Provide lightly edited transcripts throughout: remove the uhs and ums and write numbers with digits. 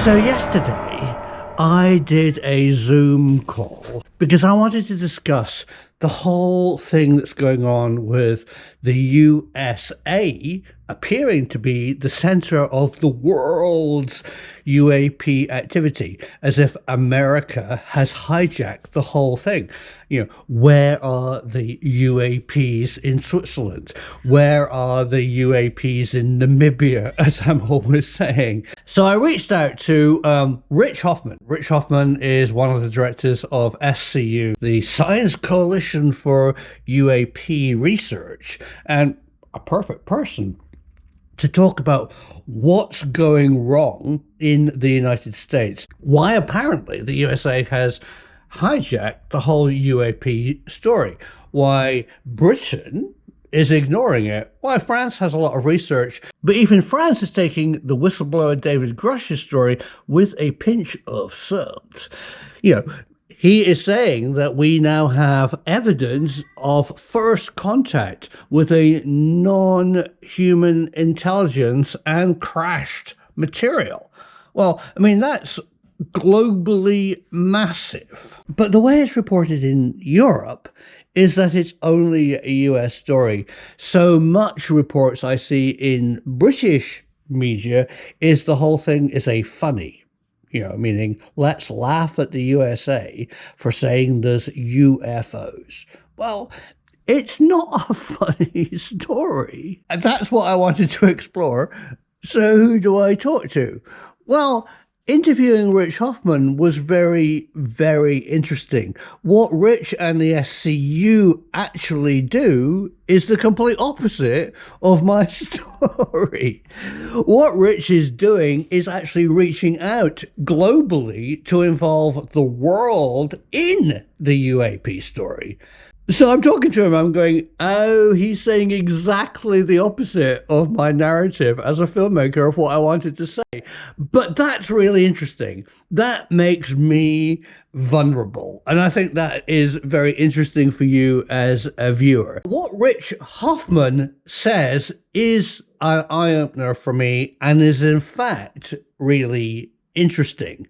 So yesterday, I did a Zoom call because I wanted to discuss the whole thing that's going on with the USA appearing to be the center of the world's UAP activity, as if America has hijacked the whole thing. Where are the UAPs in Switzerland? Where are the UAPs in Namibia, as I'm always saying? So I reached out to Rich Hoffman. Rich Hoffman is one of the directors of SCU, the Science Coalition for UAP Research, and a perfect person to talk about what's going wrong in the United States, why apparently the USA has hijacked the whole UAP story, why Britain is ignoring it, why France has a lot of research, but even France is taking the whistleblower David Grush's story with a pinch of salt. He is saying that we now have evidence of first contact with a non-human intelligence and crashed material. Well, I mean, that's globally massive. But the way it's reported in Europe is that it's only a US story. So much reports I see in British media is the whole thing is a funny. Meaning, let's laugh at the USA for saying there's UFOs. Well, it's not a funny story. And that's what I wanted to explore. So who do I talk to? Well, interviewing Rich Hoffman was very, very interesting. What Rich and the SCU actually do is the complete opposite of my story. What Rich is doing is actually reaching out globally to involve the world in the UAP story. So I'm talking to him, I'm going, oh, he's saying exactly the opposite of my narrative as a filmmaker of what I wanted to say. But that's really interesting. That makes me vulnerable. And I think that is very interesting for you as a viewer. What Rich Hoffman says is an eye-opener for me and is in fact really interesting.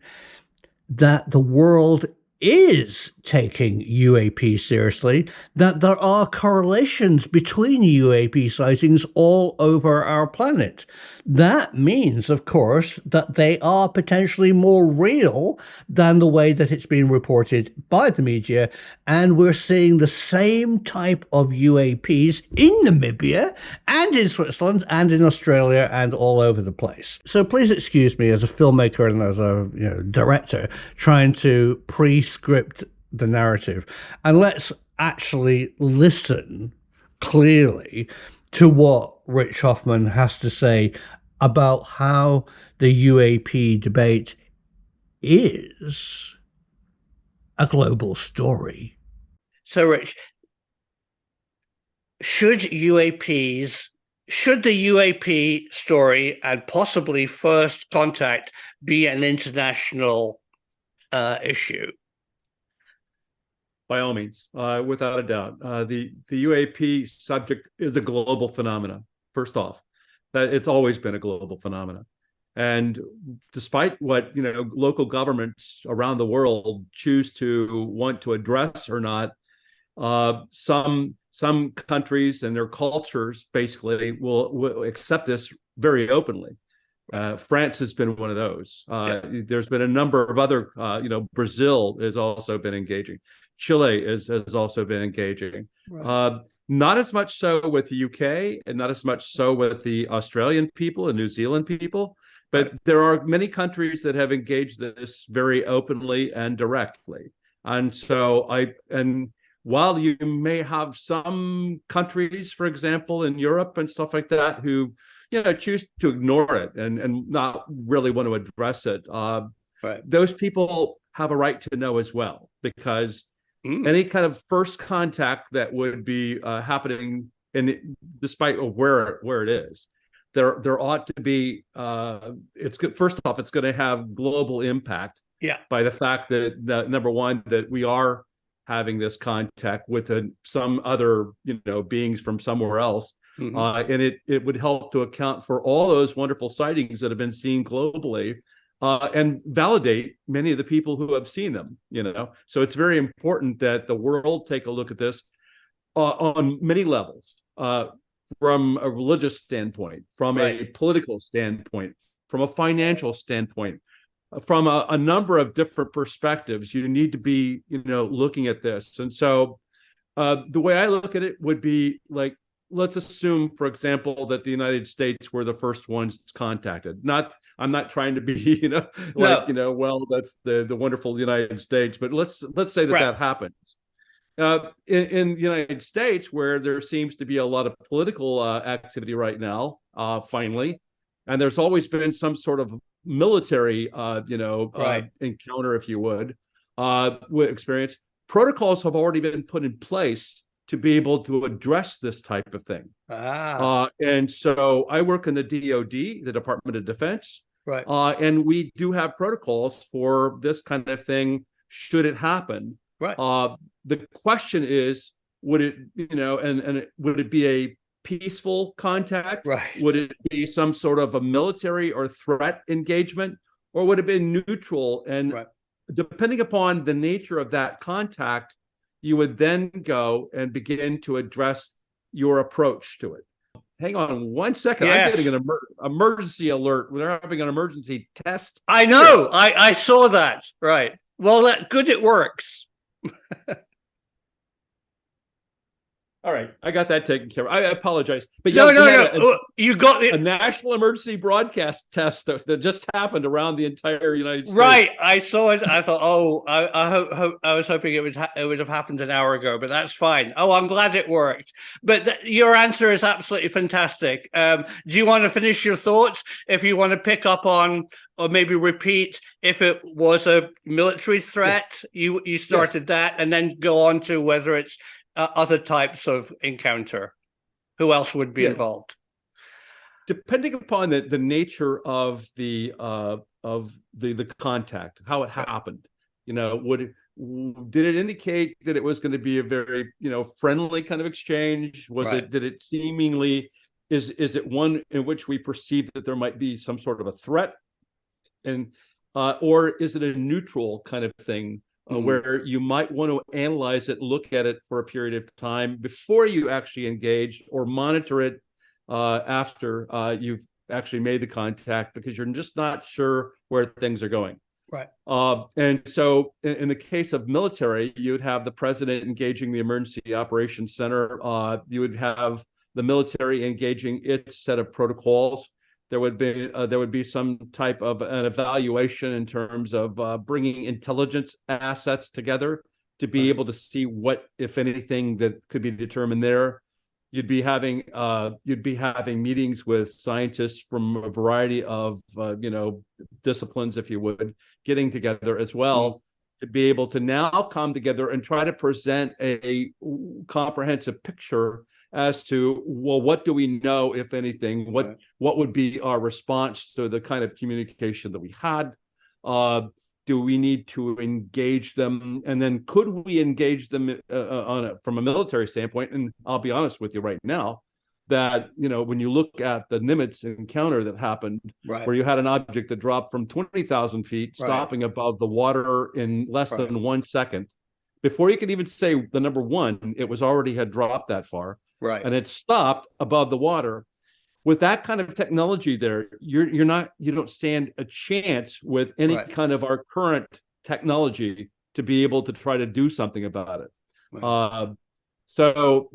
That the world is taking UAP seriously, that there are correlations between UAP sightings all over our planet. That means, of course, that they are potentially more real than the way that it's been reported by the media, and we're seeing the same type of UAPs in Namibia and in Switzerland and in Australia and all over the place. So please excuse me as a filmmaker and as a director trying to pre-script the narrative, and let's actually listen clearly to what Rich Hoffman has to say about how the UAP debate is a global story. So, Rich, should the UAP story and possibly first contact be an international issue? By all means, without a doubt. The UAP subject is a global phenomenon, first off. That it's always been a global phenomenon. And despite what local governments around the world choose to want to address or not, some countries and their cultures basically will accept this very openly. France has been one of those. There's been a number of other, Brazil has also been engaging. Chile has also been engaging. Right. Not as much so with the UK and not as much so with the Australian people and New Zealand people, but there are many countries that have engaged this very openly and directly. And so while you may have some countries, for example, in Europe and stuff like that, who choose to ignore it and not really want to address it, those people have a right to know as well, because any kind of first contact that would be happening, despite where it is, there ought to be. First off, it's going to have global impact. Yeah. By the fact that number one, that we are having this contact with some other beings from somewhere else. And it would help to account for all those wonderful sightings that have been seen globally and validate many of the people who have seen them. So it's very important that the world take a look at this on many levels, from a religious standpoint, from Right. a political standpoint, from a financial standpoint, from a number of different perspectives. You need to be, looking at this. And so the way I look at it would be like, let's assume, for example, that the United States were the first ones contacted. I'm not trying to be, like, No. well, that's the wonderful United States, but let's say that Right. that happens. In the United States, where there seems to be a lot of political activity right now, finally, and there's always been some sort of military, Right. encounter, if you would, experience. Protocols have already been put in place to be able to address this type of thing. Ah. And so I work in the DoD, the Department of Defense, Right. and we do have protocols for this kind of thing should it happen. Right. The question is, would it, would it be a peaceful contact? Right. Would it be some sort of a military or threat engagement? Or would it be neutral? And Right. depending upon the nature of that contact, you would then go and begin to address your approach to it. Hang on one second. I'm getting Yes. an emergency alert. We're having an emergency test I here. know. I saw that. Right. Well, good. It works. All right, I got that taken care of. I apologize, but yeah, No, we no, had no. You got a it. national emergency broadcast test that just happened around the entire United States. Right. I saw it. I thought, oh, I was hoping it would have happened an hour ago, but that's fine. Oh, I'm glad it worked. But your answer is absolutely fantastic. Do you want to finish your thoughts? If you want to pick up on, or maybe repeat, if it was a military threat, you started that, and then go on to whether it's other types of encounter. Who else would be involved? Depending upon the nature of the contact, how it happened, did it indicate that it was going to be a very friendly kind of exchange? Did it seemingly is it one in which we perceive that there might be some sort of a threat, and or is it a neutral kind of thing? Where you might want to analyze it, look at it for a period of time before you actually engage, or monitor it after you've actually made the contact, because you're just not sure where things are going. Right. And so in the case of military, you would have the president engaging the Emergency Operations Center. You would have the military engaging its set of protocols. There would be some type of an evaluation in terms of bringing intelligence assets together to be able to see what, if anything, that could be determined there. You'd be having meetings with scientists from a variety of disciplines, if you would, getting together as well to be able to now come together and try to present a comprehensive picture as to, well, what do we know, if anything? What would be our response to the kind of communication that we had? Do we need to engage them? And then could we engage them from a military standpoint? And I'll be honest with you right now, that when you look at the Nimitz encounter that happened, where you had an object that dropped from 20,000 feet, stopping above the water in less than 1 second, before you could even say the number one, it was already had dropped that far, and it stopped above the water. With that kind of technology there, you don't stand a chance with any kind of our current technology to be able to try to do something about it. So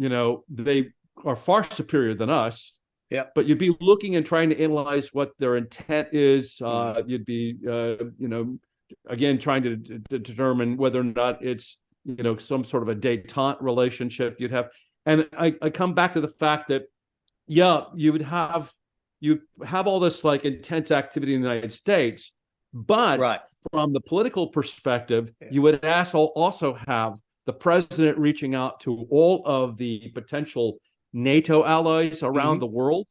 they are far superior than us. Yeah. But you'd be looking and trying to analyze what their intent is. You'd be again trying to determine whether or not it's some sort of a détente relationship you'd have. And I come back to the fact that you have all this like intense activity in the United States, but from the political perspective, you would also have the president reaching out to all of the potential NATO allies around the world,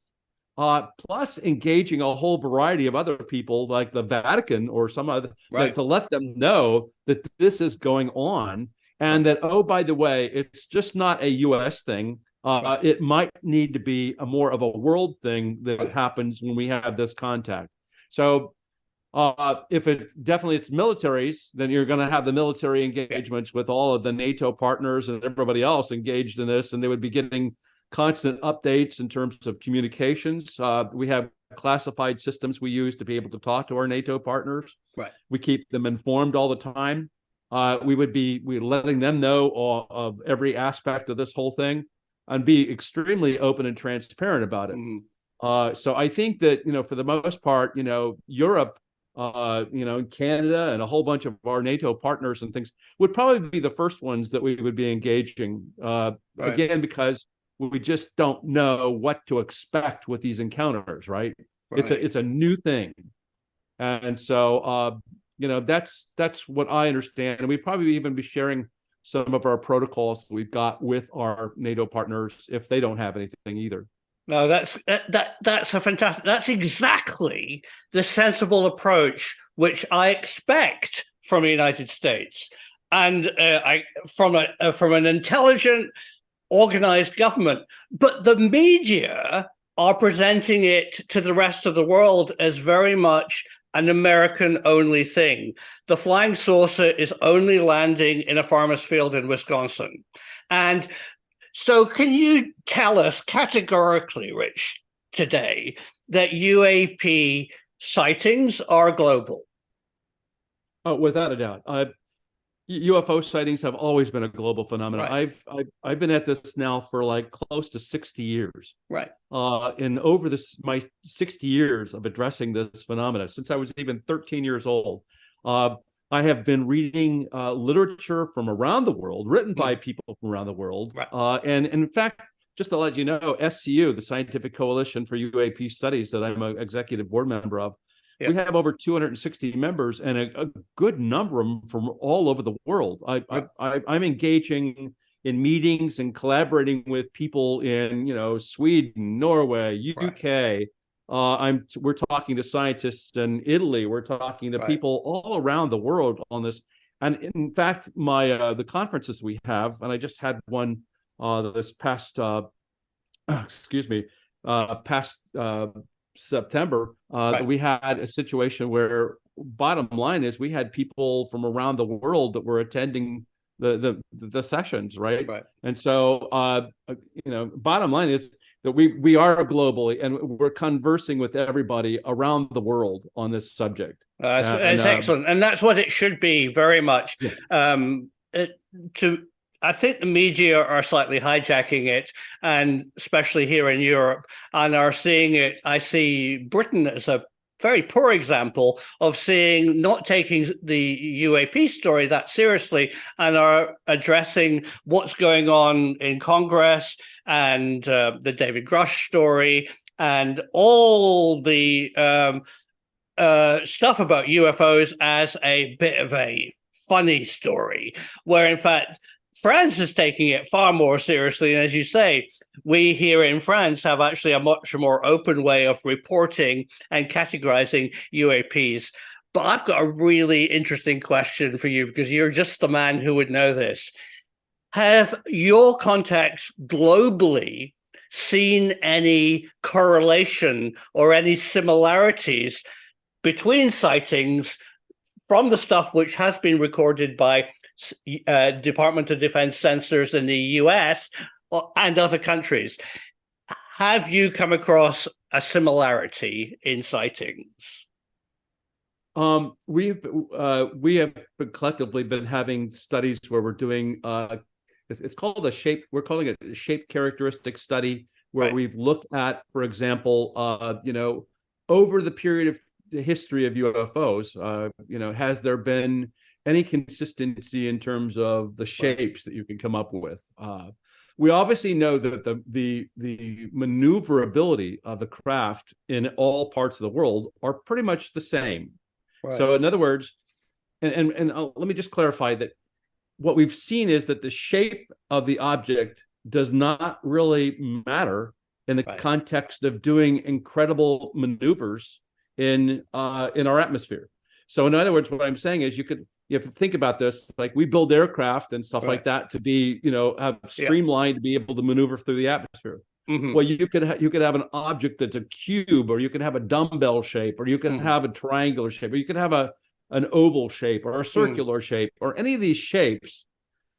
plus engaging a whole variety of other people like the Vatican or some other, to let them know that this is going on, and that, oh, by the way, it's just not a U.S. thing. It might need to be a more of a world thing that happens when we have this contact. So If it definitely it's militaries, then you're going to have the military Yeah. engagements with all of the NATO partners and everybody else engaged in this, and they would be getting constant updates in terms of communications. We have classified systems we use to be able to talk to our NATO partners. Right. We keep them informed all the time. We're letting them know of every aspect of this whole thing and be extremely open and transparent about it. Mm. So I think that, for the most part, Europe, Canada and a whole bunch of our NATO partners and things would probably be the first ones that we would be engaging, Right. again, because we just don't know what to expect with these encounters, right? Right. It's a new thing. And so, that's what I understand. And we'd probably even be sharing some of our protocols we've got with our NATO partners if they don't have anything either. No, that's a fantastic. That's exactly the sensible approach which I expect from the United States, and I from an intelligent, organized government. But the media are presenting it to the rest of the world as very much an American only thing. The flying saucer is only landing in a farmer's field in Wisconsin, and so, can you tell us categorically, Rich, today that UAP sightings are global? Oh, without a doubt. UFO sightings have always been a global phenomenon. Right, I've been at this now for like close to 60 years. right, And over my 60 years of addressing this phenomena, since I was even 13 years old, uh, I have been reading literature from around the world, written by people from around the world. right. And in fact, just to let you know, SCU, the Scientific Coalition for UAP Studies, that I'm an executive board member of, Yeah, we have over 260 members, and a good number of them from all over the world. right, I'm engaging in meetings and collaborating with people in, Sweden, Norway, right, UK. We're talking to scientists in Italy. We're talking to right, people all around the world on this. And in fact, my the conferences we have, and I just had one this past excuse me, past September, right, we had a situation where, bottom line is, we had people from around the world that were attending the sessions, right? right. And so, bottom line is that we are globally, and we're conversing with everybody around the world on this subject. It's excellent, and that's what it should be very much. Yeah. To I think the media are slightly hijacking it, and especially here in Europe, and are seeing it. I see Britain as a very poor example of not taking the UAP story that seriously, and are addressing what's going on in Congress and the David Grush story and all the stuff about UFOs as a bit of a funny story, where in fact France is taking it far more seriously. And as you say, we here in France have actually a much more open way of reporting and categorizing UAPs. But I've got a really interesting question for you, because you're just the man who would know this. Have your contacts globally seen any correlation or any similarities between sightings from the stuff which has been recorded by Department of Defense sensors in the US and other countries? Have you come across a similarity in sightings? We have collectively been having studies where we're doing it's called we're calling it a shape characteristic study, where Right. we've looked at, for example, over the period of the history of UFOs, has there been any consistency in terms of the Right. shapes that you can come up with? We obviously know that the maneuverability of the craft in all parts of the world are pretty much the same. Right. So in other words, and let me just clarify that what we've seen is that the shape of the object does not really matter in the Right. context of doing incredible maneuvers in our atmosphere. So in other words, what I'm saying is, you have to think about this, like we build aircraft and stuff Right. like that to be, have Yeah. streamlined to be able to maneuver through the atmosphere. Hmm. Well, you could have an object that's a cube, or you could have a dumbbell shape, or you could Mm. have a triangular shape, or you could have an oval shape or a Mm. circular shape, or any of these shapes,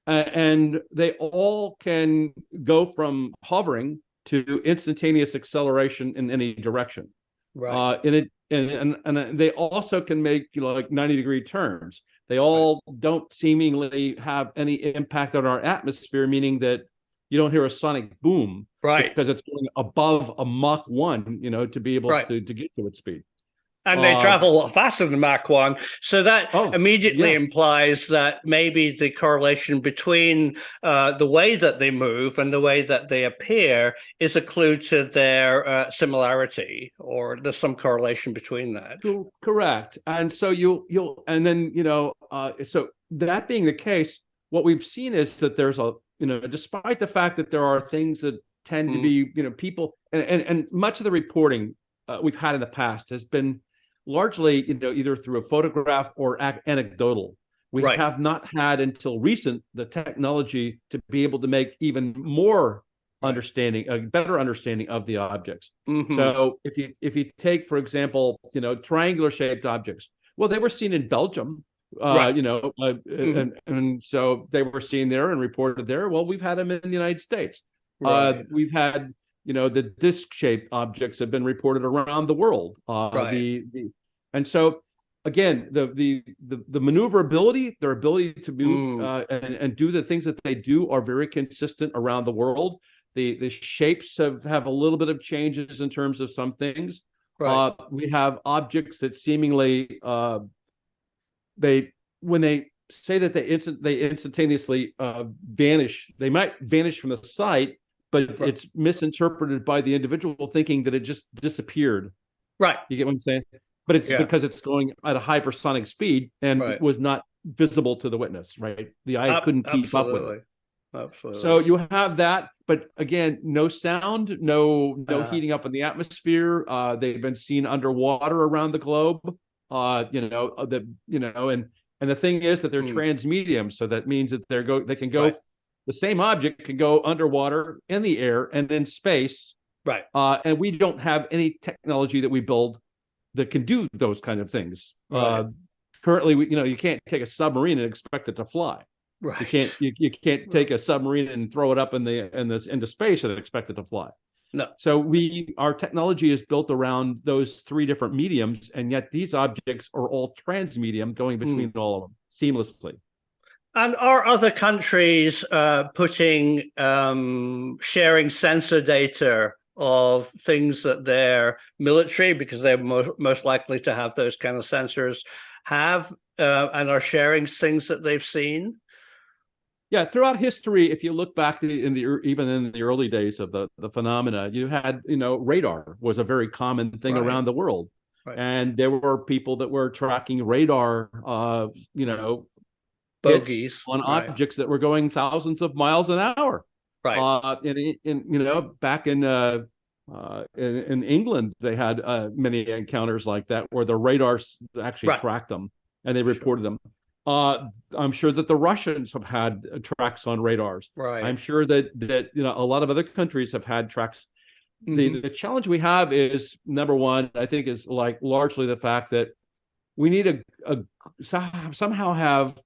and they all can go from hovering to instantaneous acceleration in any direction. Right. In it, and they also can make, like 90-degree turns. They Right. all don't seemingly have any impact on our atmosphere, meaning that you don't hear a sonic boom Right. because it's going above a Mach 1, to be able Right. to get to its speed. And they Uh, travel a lot faster than Mach 1. So that oh, immediately yeah. implies that maybe the correlation between the way that they move and the way that they appear is a clue to their similarity, or there's some correlation between that. Correct. And so and then, so that being the case, what we've seen is that there's despite the fact that there are things that tend to Mm. be, people, and much of the reporting we've had in the past has been largely, either through a photograph or anecdotal. We Right. have not had until recent the technology to be able to make even more Right. understanding, a better understanding of the objects. Mm-hmm. So if you take, for example, triangular shaped objects, well, they were seen in Belgium, Right. Mm-hmm. and so they were seen there and reported there. Well, we've had them in the United States. Right. We've had, the disc shaped objects have been reported around the world. Right. And so again, the maneuverability, their ability to move Mm. and do the things that they do are very consistent around the world. The shapes have a little bit of changes in terms of some things. Right. We have objects that seemingly they when they say that they instantaneously vanish. They might vanish from the site, but Right. it's misinterpreted by the individual thinking that it just disappeared. Right. You get what I'm saying? But it's Yeah. because it's going at a hypersonic speed and Right. was not visible to the witness, right? The eye couldn't keep up with it. Absolutely. So Absolutely. you have that, but again, no sound, no Uh, heating up in the atmosphere. They've been seen underwater around the globe. And the thing is that they're mm. transmedium, so that means that they can Right. go, the same object can go underwater, in the air, and in space. Right. And we don't have any technology that we build that can do those kind of things. Right. Currently, you can't take a submarine and expect it to fly. You Right. can't you can't take a submarine and throw it up into space and expect it to fly. No. So our technology is built around those three different mediums, and yet these objects are all transmedium, going between Mm. all of them seamlessly. And are other countries putting sharing sensor data of things that their military, because they're most likely to have those kind of sensors, have and are sharing things that they've seen? Yeah, throughout history, if you look back even in the early days of the phenomena, you had, radar was a very common thing Right. around the world. Right. And there were people that were tracking radar, hits Bogies. on Right. objects that were going thousands of miles an hour. Right. Back in England, they had many encounters like that where the radars actually Right. tracked them and they Sure. reported them. I'm sure that the Russians have had tracks on radars. Right. I'm sure that a lot of other countries have had tracks. Mm-hmm. The challenge we have is, number one, I think, is like largely the fact that we need somehow have,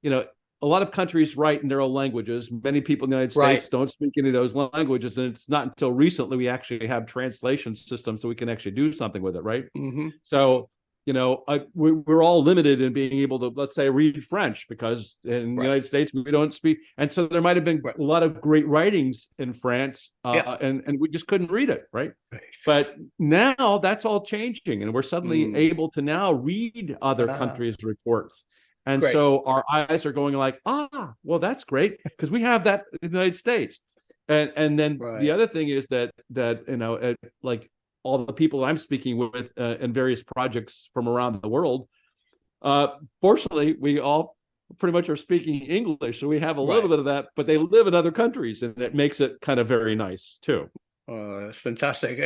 a lot of countries write in their own languages. Many people in the United States Right. don't speak any of those languages, and it's not until recently we actually have translation systems so we can actually do something with it, right? Mm-hmm. So, we're all limited in being able to, let's say, read French, because in the Right. United States we don't speak, and so there might have been Right. a lot of great writings in France, Yeah. and we just couldn't read it, right? Right. But now that's all changing, and we're suddenly able to now read other countries' reports. And Great. so our eyes are going like, well, that's great, because we have that in the United States. And then Right. the other thing is that like all the people I'm speaking with in various projects from around the world, fortunately, we all pretty much are speaking English, so we have a little bit of that. But they live in other countries, and it makes it kind of very nice too. Oh, that's fantastic.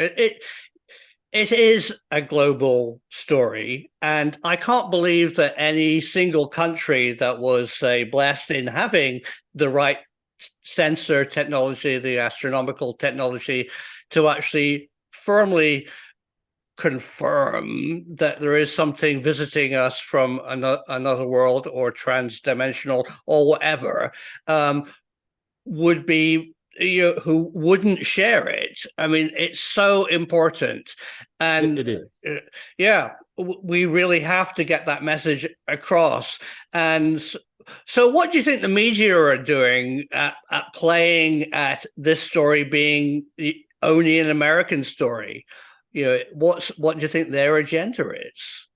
It is a global story, and I can't believe that any single country that was, say, blessed in having the right sensor technology, the astronomical technology, to actually firmly confirm that there is something visiting us from another world or transdimensional or whatever, would be, who wouldn't share it. I mean, it's so important. And It is. yeah, we really have to get that message across. And so, what do you think the media are doing at playing at this story being only an American story? What do you think their agenda is?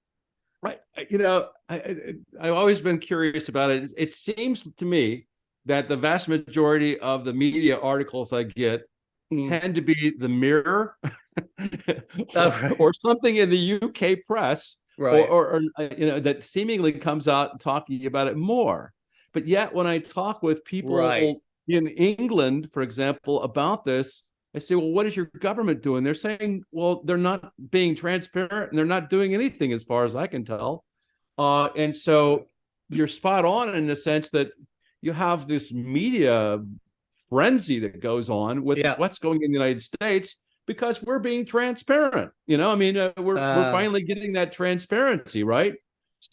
Right. I've always been curious about it. It seems to me that the vast majority of the media articles I get tend to be the Mirror Oh, or something in the UK press, right. or that seemingly comes out talking about it more. But yet, when I talk with Right. people in England, for example, about this, I say, well, what is your government doing? They're saying, well, they're not being transparent and they're not doing anything as far as I can tell. And so you're spot on in the sense that you have this media frenzy that goes on with Yeah. what's going in the United States because we're being transparent. I mean, we're finally getting that transparency, right?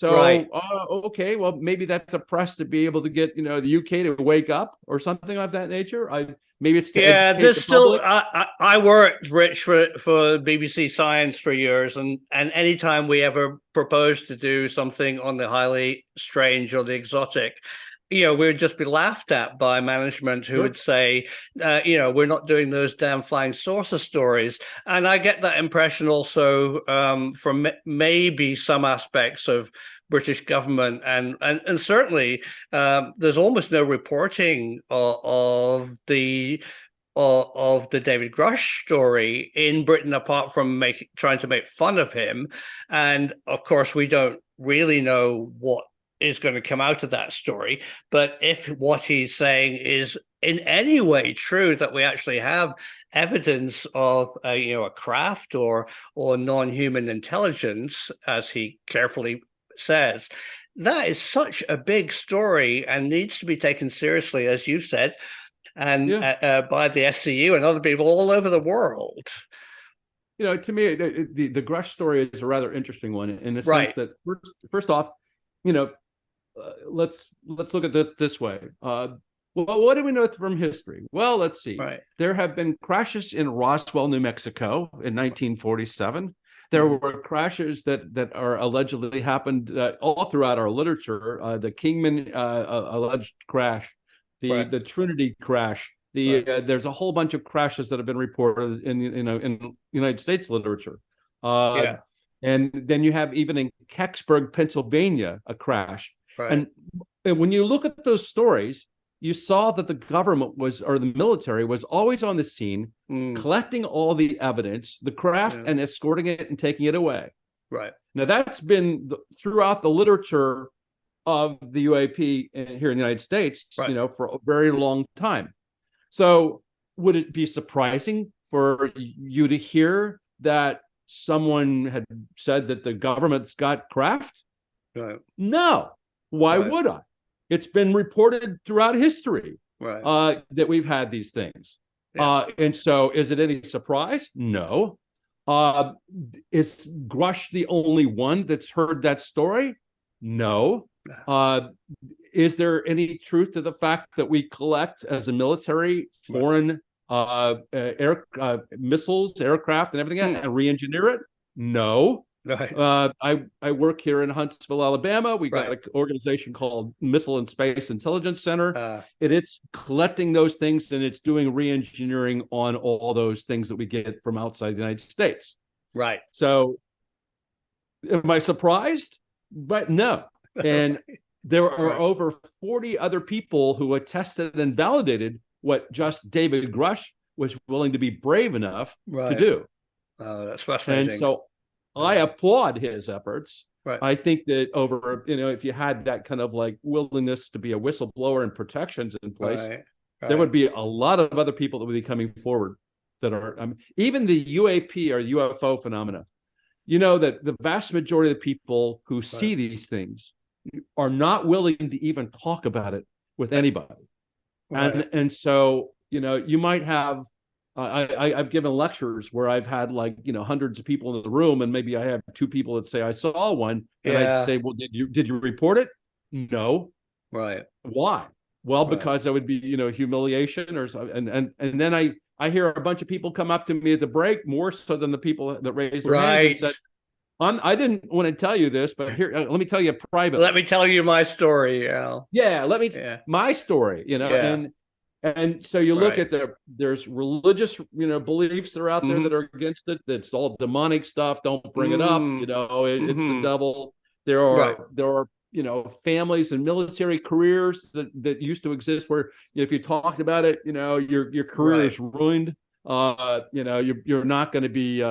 Right. So, okay, well, maybe that's a press to be able to get the UK to wake up or something of that nature. Maybe it's to Yeah, educate there's the still. public. I worked, Rich, for BBC Science for years, and anytime we ever proposed to do something on the highly strange or the exotic, we would just be laughed at by management who Sure. would say, we're not doing those damn flying saucer stories. And I get that impression also from maybe some aspects of British government, and certainly there's almost no reporting of the David Grush story in Britain, apart from trying to make fun of him. And of course, we don't really know what is going to come out of that story. But if what he's saying is in any way true, that we actually have evidence of a craft or non-human intelligence, as he carefully says, that is such a big story and needs to be taken seriously, as you said, and Yeah. by the SCU and other people all over the world. To me, the Grush story is a rather interesting one in the sense Right. that first off, you know, let's look at this way. Well, what do we know from history? Well, let's see. Right. There have been crashes in Roswell, New Mexico in 1947. There were crashes that are allegedly happened all throughout our literature. The Kingman alleged crash, Right. the Trinity crash. Right. There's a whole bunch of crashes that have been reported in United States literature. Uh, Yeah. and then you have even in Kecksburg, Pennsylvania, a crash. Right. And when you look at those stories, you saw that the government was, or the military was always on the scene, collecting all the evidence, the craft, and escorting it and taking it away. Right. Now, that's been throughout the literature of the UAP here in the United States, Right. for a very long time. So would it be surprising for you to hear that someone had said that the government's got craft? Right. No. Why Right. would I? It's been reported throughout history Right. that we've had these things. Yeah. And so is it any surprise? No. Uh, is Grush the only one that's heard that story? No. Uh, is there any truth to the fact that we collect as a military foreign missiles, aircraft, and everything and re-engineer it? No. Right. I work here in Huntsville, Alabama. We got Right. an organization called Missile and Space Intelligence Center, and Uh, it's collecting those things and it's doing re-engineering on all those things that we get from outside the United States. right. So, am I surprised? But no. And there are Right. over 40 other people who attested and validated what just David Grush was willing to be brave enough to Right. do. That's And fascinating. so I applaud his efforts. Right. I think that if you had that kind of like willingness to be a whistleblower and protections in place, Right. there would be a lot of other people that would be coming forward that are even the UAP or UFO phenomena. You know that the vast majority of the people who see these things are not willing to even talk about it with anybody. Right. And so, you might have, I've given lectures where I've had like, hundreds of people in the room, and maybe I have two people that say I saw one, and I'd Yeah. say, well, did you report it? No. Right. Why? Well, Right. because that would be, humiliation or so. And then I hear a bunch of people come up to me at the break, more so than the people that raised their hands and Right. said, I didn't want to tell you this, but here, let me tell you Let privately. me tell you my story. Yeah. Yeah, Yeah. my story, Yeah. and so you look Right. at there's religious, beliefs that are out there Mm-hmm. that are against it. That's all demonic stuff. Don't bring it up. Mm. It's the Mm-hmm. devil. There Right. are there are families and military careers that used to exist where if you talked about it, your career Right. is ruined. You're not going to be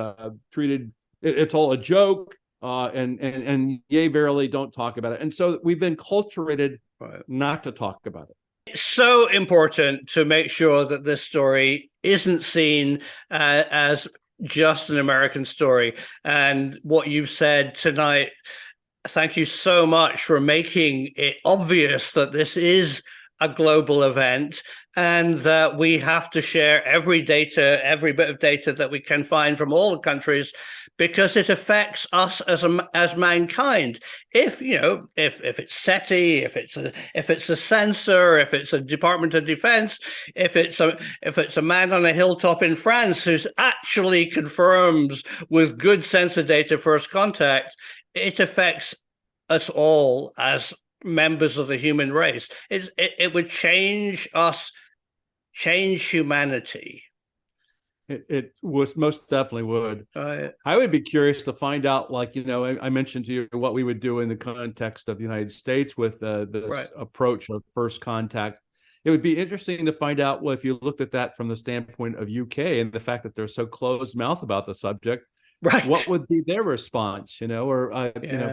treated. It's all a joke. And yea, verily, don't talk about it. And so we've been culturated Right. not to talk about it. It's so important to make sure that this story isn't seen as just an American story. And what you've said tonight, thank you so much for making it obvious that this is a global event and that we have to share every bit of data that we can find from all the countries, because it affects us as mankind. If it's SETI, if it's a censor, if it's a Department of Defense, if it's a man on a hilltop in France who actually confirms with good sensor data first contact, it affects us all as members of the human race. It would change us, change humanity. It was most definitely would. I would be curious to find out, like, I mentioned to you what we would do in the context of the United States with this Right. approach of first contact. It would be interesting to find out, well, if you looked at that from the standpoint of UK and the fact that they're so closed mouth about the subject, Right. what would be their response? Or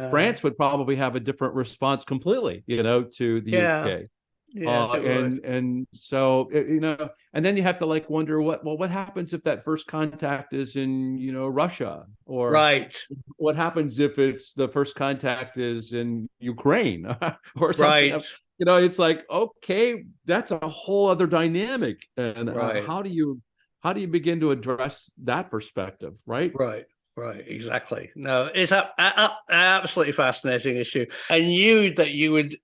France would probably have a different response completely, to the UK. Yes, it would. And so and then you have to like wonder what happens if that first contact is in Russia, or Right. what happens if it's the first contact is in Ukraine or something. Right. It's like, okay, that's a whole other dynamic, and Right. how do you begin to address that perspective, right? Right. Right, exactly. No, it's an absolutely fascinating issue. I knew that you would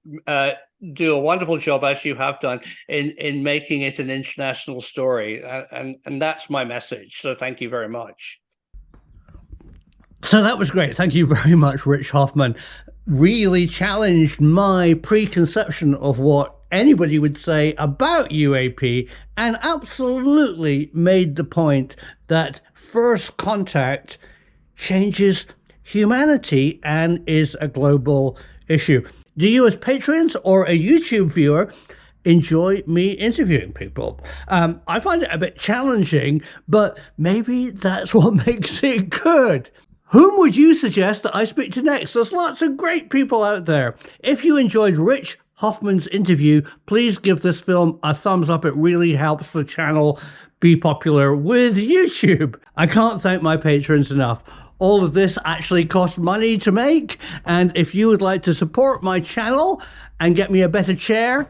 do a wonderful job, as you have done, in making it an international story, and that's my message. So thank you very much. So that was great. Thank you very much, Rich Hoffman. Really challenged my preconception of what anybody would say about UAP, and absolutely made the point that first contact changes humanity and is a global issue. Do you, as patrons or a YouTube viewer, enjoy me interviewing people? I find it a bit challenging, but maybe that's what makes it good. Whom would you suggest that I speak to next? There's lots of great people out there. If you enjoyed Rich Hoffman's interview, please give this film a thumbs up. It really helps the channel be popular with YouTube. I can't thank my patrons enough. All of this actually costs money to make, and if you would like to support my channel and get me a better chair,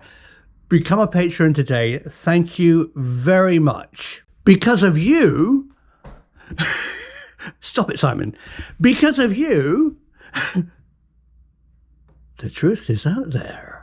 become a patron today. Thank you very much. Because of you... Stop it, Simon. Because of you, the truth is out there.